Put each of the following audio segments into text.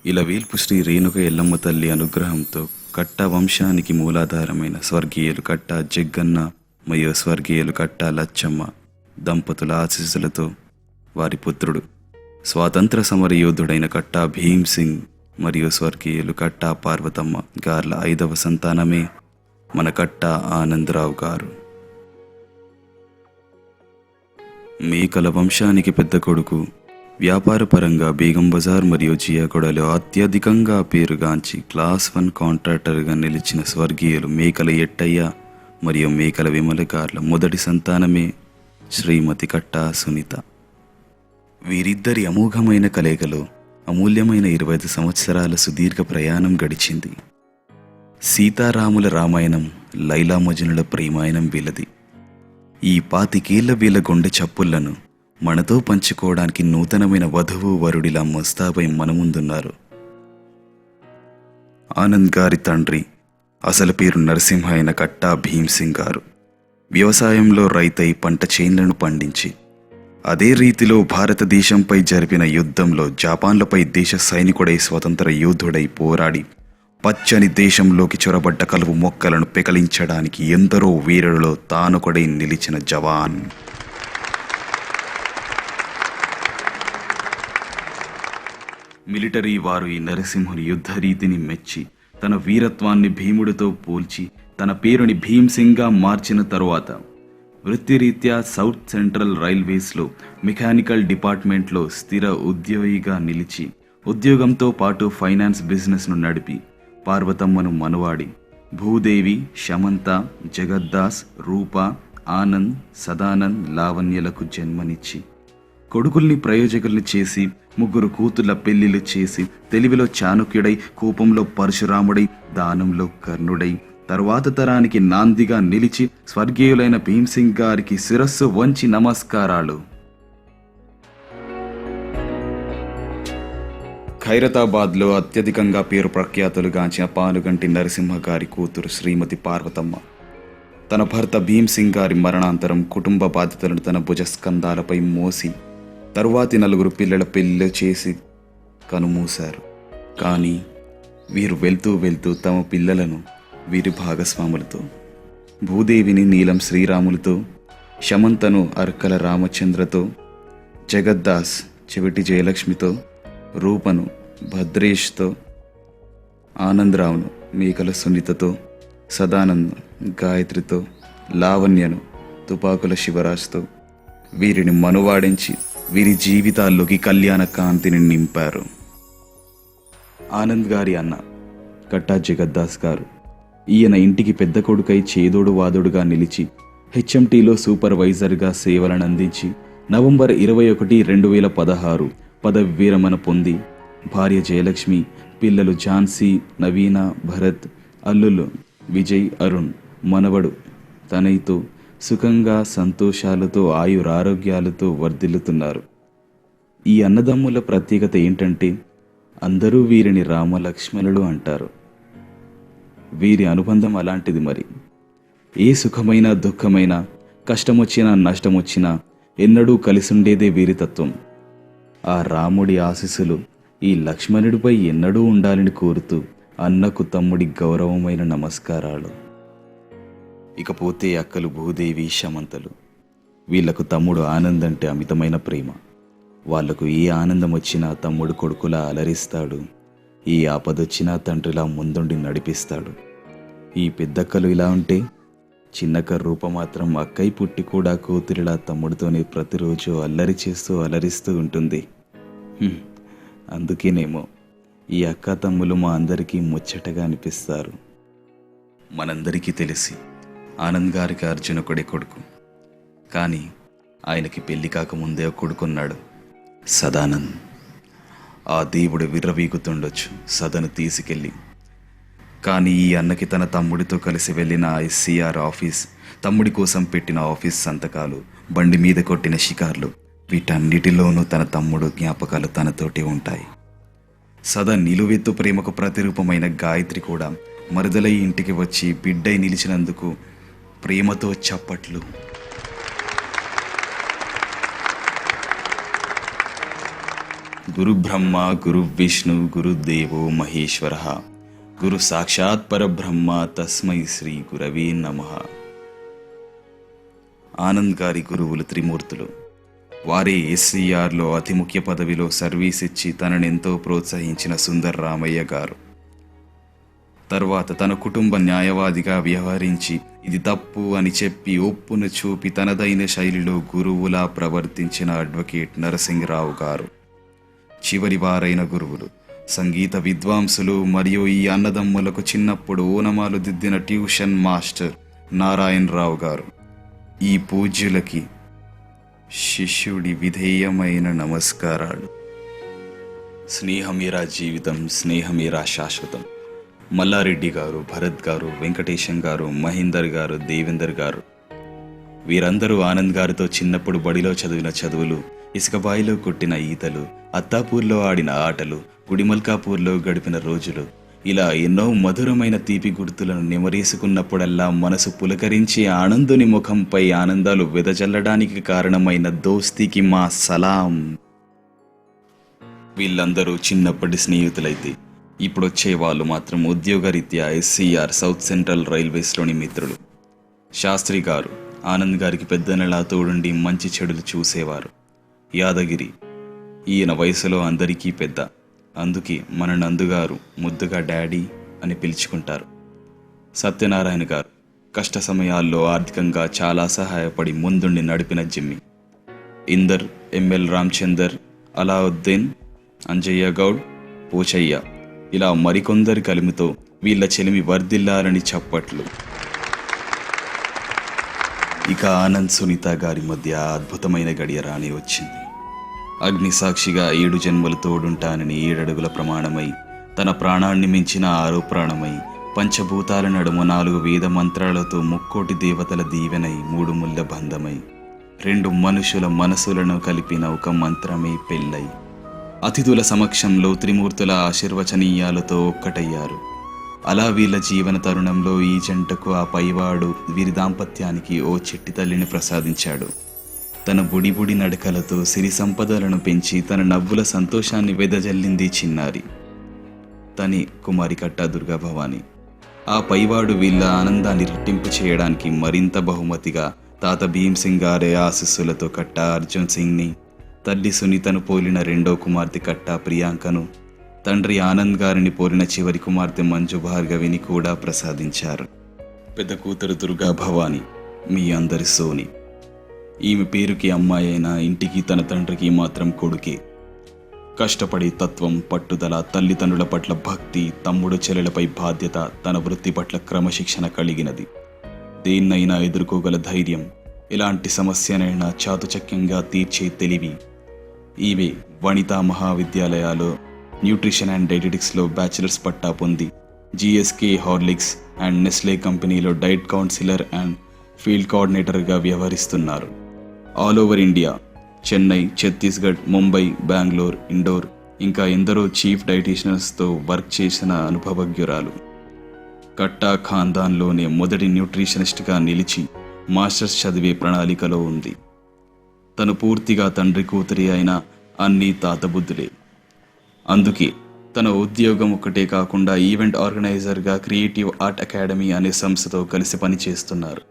ఇలా వేల్పు శ్రీ రేణుక ఎల్లమ్మ తల్లి అనుగ్రహంతో కట్టా వంశానికి మూలాధారమైన స్వర్గీయులు కట్టా జగ్గన్న మరియు స్వర్గీయులు కట్టా లచ్చమ్మ దంపతుల ఆశీస్సులతో వారి పుత్రుడు స్వాతంత్ర సమర యోధుడైన కట్టా భీమ్ సింగ్ మరియు స్వర్గీయులు కట్టా పార్వతమ్మ గార్ల 5వ సంతానమే మన కట్టా ఆనందరావు గారు. మేకల వంశానికి పెద్ద కొడుకు. వ్యాపారపరంగా బేగం బజార్ మరియు జియాగూడలో అత్యధికంగా పేరుగాంచి క్లాస్ 1 కాంట్రాక్టర్గా నిలిచిన స్వర్గీయులు మేకల ఎట్టయ్య మరియు మేకల విమల గార్ల మొదటి సంతానమే శ్రీమతి కట్టా సునీత. వీరిద్దరి అమోఘమైన కలయికలో అమూల్యమైన 25 సంవత్సరాల సుదీర్ఘ ప్రయాణం గడిచింది. సీతారాముల రామాయణం, లైలా మజ్నుల ప్రేమాయణం వీళ్ళది. ఈ 25 వీళ్ళ గుండె చప్పుళ్లను మనతో పంచుకోవడానికి నూతనమైన వధువు వరుడిలా ముస్తాబై మన ముందున్నారు. ఆనంద్ గారి తండ్రి అసలు పేరు నరసింహ అయిన కట్టా భీమ్ సింగ్ గారు వ్యవసాయంలో రైతై పంట చేన్లను పండించి అదే రీతిలో భారతదేశంపై జరిపిన యుద్ధంలో జపాన్లపై దేశ సైనికుడై స్వతంత్ర యోధుడై పోరాడి పచ్చని దేశంలోకి చొరబడ్డ కలువు మొక్కలను పెకలించడానికి ఎందరో వీరులలో తానొకడై నిలిచిన జవాన్. మిలిటరీ వారు ఈ నరసింహుని యుద్ధ రీతిని మెచ్చి తన వీరత్వాన్ని భీముడితో పోల్చి తన పేరుని భీమ్ సింగ్గా మార్చిన తరువాత వృత్తిరీత్యా సౌత్ సెంట్రల్ రైల్వేస్లో మెకానికల్ డిపార్ట్మెంట్లో స్థిర ఉద్యోగిగా నిలిచి ఉద్యోగంతో పాటు ఫైనాన్స్ బిజినెస్ను నడిపి పార్వతమ్మను మనవాడి భూదేవి, శమంత, జగద్దాస్, రూప, ఆనంద్, సదానంద్, లావణ్యలకు జన్మనిచ్చి కొడుకుల్ని ప్రయోజకుల్ని చేసి 3 కూతుళ్ళ పెళ్లిళ్ళు చేసి తెలివిలో చాణుక్యుడై, కోపంలో పరశురాముడై, దానంలో కర్ణుడై తరువాత తరానికి నాందిగా నిలిచి స్వర్గీయులైన భీమ్ సింగ్ గారికి శిరస్సు వంచి నమస్కారాలు. ఖైరతాబాద్లో అత్యధికంగా పేరు ప్రఖ్యాతులుగాంచిన పానుగంటి నరసింహ గారి కూతురు శ్రీమతి పార్వతమ్మ తన భర్త భీమ్ సింగ్ గారి మరణాంతరం కుటుంబ బాధ్యతలను తన భుజస్కంధాలపై మోసి తరువాతి 4 పిల్లల పెళ్లి చేసి కనుమూశారు. కానీ వీరు వెళ్తూ వెళ్తూ తమ పిల్లలను వీరి భాగస్వాములతో, భూదేవిని నీలం శ్రీరాములతో, శమంతను అర్కల రామచంద్రతో, జగద్దాస్ చెవిటి జయలక్ష్మితో, రూపను భద్రేష్తో, ఆనందరావును మేకల సునీతతో, సదానంద్ గాయత్రితో, లావణ్యను తుపాకుల శివరాజ్తో వీరిని మనువాడించి వీరి జీవితాల్లోకి కళ్యాణ కాంతిని నింపారు. ఆనంద్ గారి అన్న కట్టా జగద్దాస్ గారు ఈయన ఇంటికి పెద్ద కొడుకై చేదోడు వాదోడుగా నిలిచి హెచ్ఎంటీలో సూపర్వైజర్గా సేవలను అందించి నవంబర్ 21, 2016 పదవి విరమణ పొంది భార్య జయలక్ష్మి, పిల్లలు ఝాన్సీ, నవీన, భరత్, అల్లులు విజయ్, అరుణ్, మనవడు తనయ్యతో సుఖంగా సంతోషాలతో ఆయురారోగ్యాలతో వర్ధిల్లుతున్నారు. ఈ అన్నదమ్ముల ప్రత్యేకత ఏంటంటే అందరూ వీరిని రామలక్ష్మణులు అంటారు. వీరి అనుబంధం అలాంటిది. మరి ఏ సుఖమైనా దుఃఖమైనా కష్టమొచ్చినా నష్టమొచ్చినా ఎన్నడూ కలిసుండేదే వీరి తత్వం. ఆ రాముడి ఆశీస్సులు ఈ లక్ష్మణుడిపై ఎన్నడూ ఉండాలని కోరుతూ అన్నకు తమ్ముడి గౌరవమైన నమస్కారాలు. ఇకపోతే అక్కలు భూదేవి, శమంతలు. వీళ్లకు తమ్ముడు ఆనంద్ అంటే అమితమైన ప్రేమ. వాళ్లకు ఏ ఆనందం వచ్చినా తమ్ముడు కొడుకులా అలరిస్తాడు, ఏ ఆపదొచ్చినా తండ్రిలా ముందుండి నడిపిస్తాడు. ఈ పెద్దక్కలు ఇలా ఉంటే చిన్నక్క రూప మాత్రం అక్కై పుట్టి కూడా కూతురిలా తమ్ముడితోనే ప్రతిరోజు అల్లరి చేస్తూ అలరిస్తూ ఉంటుంది. అందుకేనేమో ఈ అక్క తమ్ములు మా అందరికీ ముచ్చటగా అనిపిస్తారు. మనందరికీ తెలిసి ఆనంద్ గారికి అర్జున్ ఒకడే కొడుకు. కానీ ఆయనకి పెళ్లి కాకముందే కొడుకున్నాడు, సదానంద్. ఆ దేవుడు విర్రవీగుతుండొచ్చు సదను తీసుకెళ్ళి. కానీ ఈ అన్నకి తన తమ్ముడితో కలిసి వెళ్ళిన ఎస్సీఆర్ ఆఫీస్, తమ్ముడి కోసం పెట్టిన ఆఫీస్ సంతకాలు, బండి మీద కొట్టిన షికార్లు, వీటన్నిటిలోనూ తన తమ్ముడు జ్ఞాపకాలు తనతోటి ఉంటాయి. సదన్ నిలువెత్తు ప్రేమకు ప్రతిరూపమైన గాయత్రి కూడా మరుదలై ఇంటికి వచ్చి బిడ్డై నిలిచినందుకు ప్రేమతో చప్పట్లు. గురు బ్రహ్మ గురు విష్ణు గురుదేవో మహేశ్వర గురు సాక్షాత్ పరబ్రహ్మ తస్మై శ్రీ గురవే నమః. ఆనంద్ గారి గురువులు త్రిమూర్తులు. వారే ఎస్సీఆర్లో అతి ముఖ్య పదవిలో సర్వీస్ ఇచ్చి తననెంతో ప్రోత్సహించిన సుందర్ రామయ్య గారు. తర్వాత తన కుటుంబ న్యాయవాదిగా వ్యవహరించి ఇది తప్పు అని చెప్పి ఒప్పును చూపి తనదైన శైలిలో గురువులా ప్రవర్తించిన అడ్వకేట్ నరసింహరావు గారు. చివరి వారైన గురువులు సంగీత విద్వాంసులు మరియు ఈ అన్నదమ్ములకు చిన్నప్పుడు ఓనమాలు దిద్దిన ట్యూషన్ మాస్టర్ నారాయణరావు గారు. ఈ పూజ్యులకి శిష్యుడి విధేయమైన నమస్కారాలు. స్నేహమేరా జీవితం, స్నేహమేరా శాశ్వతం. మల్లారెడ్డి గారు, భరత్ గారు, వెంకటేశం గారు, మహేందర్ గారు, దేవేందర్ గారు వీరందరూ ఆనంద్ గారితో చిన్నప్పుడు బడిలో చదివిన చదువులు, ఇసుకబాయిలో కొట్టిన ఈతలు, అత్తాపూర్లో ఆడిన ఆటలు, గుడిమల్కాపూర్లో గడిపిన రోజులు, ఇలా ఎన్నో మధురమైన తీపి గుర్తులను నెమరేసుకున్నప్పుడల్లా మనసు పులకరించి ఆనందుని ముఖంపై ఆనందాలు వెదజల్లడానికి కారణమైన దోస్తీకి మా సలాం. వీళ్ళందరూ చిన్నప్పటి స్నేహితులైతే ఇప్పుడొచ్చే వాళ్ళు మాత్రం ఉద్యోగరీత్యా ఎస్సీఆర్ సౌత్ సెంట్రల్ రైల్వేస్లోని మిత్రులు. శాస్త్రి గారు ఆనంద్ గారికి పెద్దనలా తోడుండి మంచి చెడులు చూసేవారు. యాదగిరి ఈయన వయసులో అందరికీ పెద్ద, అందుకే మన నందుగారు ముద్దుగా డాడీ అని పిలుచుకుంటారు. సత్యనారాయణ గారు కష్ట సమయాల్లో ఆర్థికంగా చాలా సహాయపడి ముందుండి నడిపిన జిమ్మి. ఇందర్, ఎంఎల్ రామచందర్, అలావుద్దీన్, అంజయ్య గౌడ్, పోచయ్య ఇలా మరికొందరి కలిమితో వీళ్ళ చెలిమి వర్ధిల్లాలని చప్పట్లు. ఇక ఆనంద్ సునీత గారి మధ్య అద్భుతమైన గడియ రాని వచ్చింది. అగ్నిసాక్షిగా 7 జన్మలు తోడుంటానని 7 అడుగుల ప్రమాణమై, తన ప్రాణాన్ని మించిన 6వ ప్రాణమై, పంచభూతాల నడుమ 4 వేద మంత్రాలతో 3 దేవతల దీవెనై 3 ముళ్ళ బంధమై 2 మనుషుల మనసులను కలిపిన ఒక మంత్రమే పెళ్ళై, అతిథుల సమక్షంలో త్రిమూర్తుల ఆశీర్వచనీయాలతో ఒక్కటయ్యారు. అలా వీళ్ళ జీవన తరుణంలో ఈ జంటకు ఆ పైవాడు వీరి దాంపత్యానికి ఓ చిట్టి తల్లిని ప్రసాదించాడు. తన బుడిబుడి నడకలతో సిరి సంపదలను పెంచి తన నవ్వుల సంతోషాన్ని వెదజల్లింది చిన్నారి. తని కుమారి కట్టా దుర్గా భవాని. ఆ పైవాడు వీళ్ళ ఆనందాన్ని రెట్టింపు చేయడానికి మరింత బహుమతిగా తాత భీమ్ సింగ్ గారి ఆశీస్సులతో కట్టా అర్జున్ సింగ్ని, తల్లి సునీతను పోలిన 2వ కుమార్తె కట్టా ప్రియాంకను, తండ్రి ఆనంద్ గారిని పోలిన చివరి కుమార్తె మంజు భార్గవిని కూడా ప్రసాదించారు. పెద్ద కూతురు దుర్గా భవాని మీ అందరి సోని. ఈమె పేరుకి అమ్మాయి అయినా ఇంటికి తన తండ్రికి మాత్రం కొడుకే. కష్టపడి తత్వం, పట్టుదల, తల్లిదండ్రుల పట్ల భక్తి, తమ్ముడు చెల్లెలపై బాధ్యత, తన వృత్తి పట్ల క్రమశిక్షణ కలిగినది. దేన్నైనా ఎదుర్కోగల ధైర్యం, ఎలాంటి సమస్యనైనా చాతుచక్యంగా తీర్చే తెలివి. ఈమె వనితా మహావిద్యాలయాలో న్యూట్రిషన్ అండ్ డైటెటిక్స్లో బ్యాచిలర్స్ పట్టా పొంది జిఎస్కే హార్లిక్స్ అండ్ నెస్లే కంపెనీలో డైట్ కౌన్సిలర్ అండ్ ఫీల్డ్ కోఆర్డినేటర్గా వ్యవహరిస్తున్నారు. All over India, Chennai, Chhattisgarh, Mumbai, Bengaluru, Indore ఇంకా ఎందరో చీఫ్ డైటీషియన్స్తో వర్క్ చేసిన అనుభవజ్ఞురాలు. కట్టా ఖాందాన్లోనే మొదటి న్యూట్రిషనిస్ట్గా నిలిచి మాస్టర్స్ చదివే ప్రణాళికలో ఉంది. తను పూర్తిగా తండ్రి కూతురి అయిన అన్నీ తాతబుద్ధులే. అందుకే తన ఉద్యోగం ఒక్కటే కాకుండా ఈవెంట్ ఆర్గనైజర్గా క్రియేటివ్ ఆర్ట్ అకాడమీ అనే సంస్థతో కలిసి పనిచేస్తున్నారు.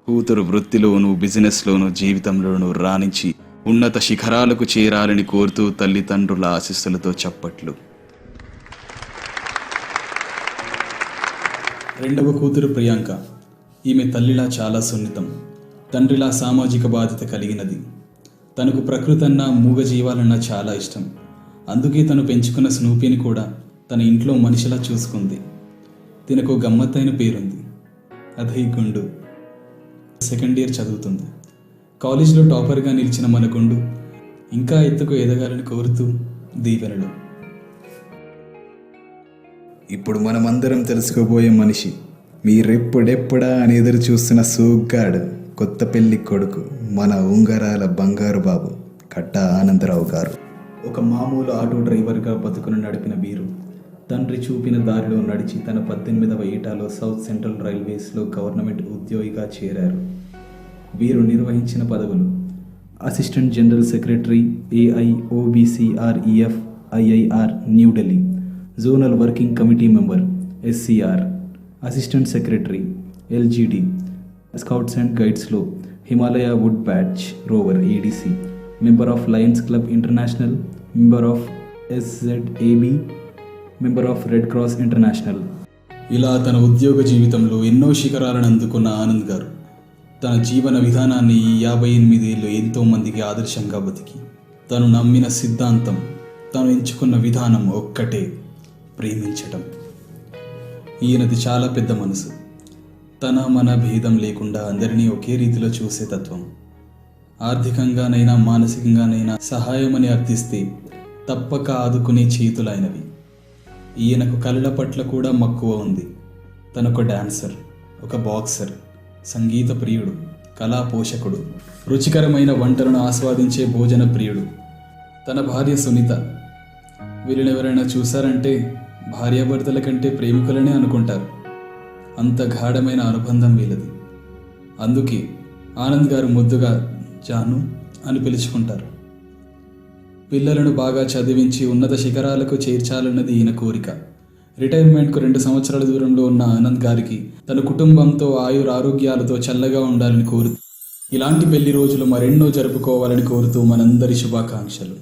కూతురు వృత్తిలోనూ బిజినెస్లోనూ జీవితంలోనూ రాణించి ఉన్నత శిఖరాలకు చేరాలని కోరుతూ తల్లిదండ్రుల ఆశీస్సులతో చప్పట్లు. 2వ కూతురు ప్రియాంక. ఈమె తల్లిలా చాలా సున్నితం, తండ్రిలా సామాజిక బాధ్యత కలిగినది. తనకు ప్రకృతన్నా మూగజీవాలన్నా చాలా ఇష్టం. అందుకే తను పెంచుకున్న స్నూపీని కూడా తన ఇంట్లో మనిషిలా చూసుకుంది. తినకు గమ్మత్తైన పేరుంది, అదే గుండు. 2nd ఇయర్ చదువుతుంది. కాలేజీలో టాపర్గా నిలిచిన మన గుండు ఇంకా ఎత్తుకు ఎదగాలని కోరుతూ దీవెనలు. ఇప్పుడు మనమందరం తెలుసుకోబోయే మనిషి, మీరెప్పుడెప్పుడా అని ఎదురు చూస్తున్న సూగ్గాడు, కొత్త పెళ్లి కొడుకు, మన ఉంగరాల బంగారు బాబు కట్టా ఆనందరావు గారు. ఒక మామూలు ఆటో డ్రైవర్గా బతుకును నడిపిన వీరు తండ్రి చూపిన దారిలో నడిచి తన 18వ ఏటాలో సౌత్ సెంట్రల్ రైల్వేస్లో గవర్నమెంట్ ఉద్యోగిగా చేరారు. వీరు నిర్వహించిన పదవులు assistant general secretary AIOBCREF IIR New Delhi, zonal working committee member SCR, assistant secretary LGD, scouts and గైడ్స్లో Himalaya wood badge rover ADC, member of Lions Club International, member of SZAB, member of Red Cross International. ఇలా తన ఉద్యోగ జీవితంలో ఎన్నో శిఖరాలను అందుకున్న ఆనంద్ గారు తన జీవన విధానాన్ని ఈ 58 ఏళ్ళు ఎంతోమందికి ఆదర్శంగా బతికి తను నమ్మిన సిద్ధాంతం, తను ఎంచుకున్న విధానం ఒక్కటే, ప్రేమించటం. ఈయనది చాలా పెద్ద మనసు. తన మన భేదం లేకుండా అందరినీ ఒకే రీతిలో చూసే తత్వం. ఆర్థికంగానైనా మానసికంగానైనా సహాయమని అర్థిస్తే తప్పక ఆదుకునే చేతులైనవి. ఈయనకు కళల పట్ల కూడా మక్కువ ఉంది. తనొక డాన్సర్, ఒక బాక్సర్, సంగీత ప్రియుడు, కళా పోషకుడు, రుచికరమైన వంటలను ఆస్వాదించే భోజన ప్రియుడు. తన భార్య సునీత. వీళ్ళని ఎవరైనా చూసారంటే భార్యాభర్తల కంటే ప్రేమికులనే అనుకుంటారు. అంత గాఢమైన అనుబంధం వీళ్ళది. అందుకే ఆనంద్ గారు ముద్దుగా జాను అని పిలుచుకుంటారు. పిల్లలను బాగా చదివించి ఉన్నత శిఖరాలకు చేర్చాలన్నది ఈయన కోరిక. రిటైర్మెంట్కు 2 సంవత్సరాల దూరంలో ఉన్న ఆనంద్ గారికి తన కుటుంబంతో ఆయురారోగ్యాలతో చల్లగా ఉండాలని కోరుతూ ఇలాంటి పెళ్లి రోజులు మరెన్నో జరుపుకోవాలని కోరుతూ మనందరి శుభాకాంక్షలు.